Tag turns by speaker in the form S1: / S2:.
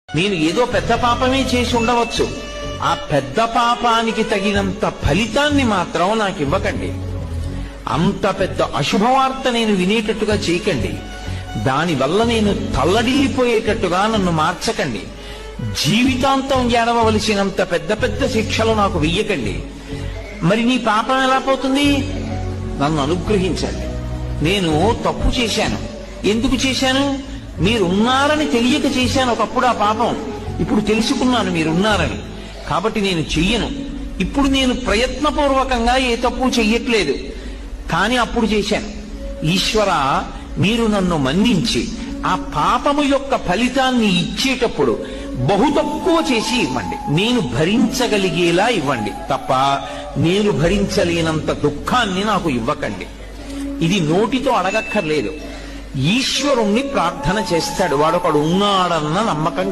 S1: నేను ఏదో పెద్ద పాపమే చేసి ఉండవచ్చు, ఆ పెద్ద పాపానికి తగినంత ఫలితాన్ని మాత్రం నాకు ఇవ్వకండి. అంత పెద్ద అశుభవార్త నేను వినేటట్టుగా చేయకండి. దానివల్ల నేను తల్లడిల్లిపోయేటట్టుగా నన్ను మార్చకండి. జీవితాంతం ఏడవలసినంత పెద్ద పెద్ద శిక్షలు నాకు వెయ్యకండి. మరి నీ పాపం ఎలా పోతుంది? నన్ను అనుగ్రహించండి. నేను తప్పు చేశాను. ఎందుకు చేశాను? మీరున్నారని తెలియక చేశాను ఒకప్పుడు ఆ పాపం. ఇప్పుడు తెలుసుకున్నాను మీరున్నారని, కాబట్టి నేను చెయ్యను. ఇప్పుడు నేను ప్రయత్నపూర్వకంగా ఏ తప్పు చెయ్యట్లేదు, కానీ అప్పుడు చేశాను. ఈశ్వర, మీరు నన్ను మన్నించి ఆ పాపము యొక్క ఫలితాన్ని ఇచ్చేటప్పుడు బహు తక్కువ చేసి ఇవ్వండి. నేను భరించగలిగేలా ఇవ్వండి తప్ప నేను భరించలేనంత దుఃఖాన్ని నాకు ఇవ్వకండి. ఇది నోటితో అడగక్కర్లేదు. ఈశ్వరుణ్ణి ప్రార్థన చేస్తాడు. వాడొకడు ఉన్నాడన్న నమ్మకం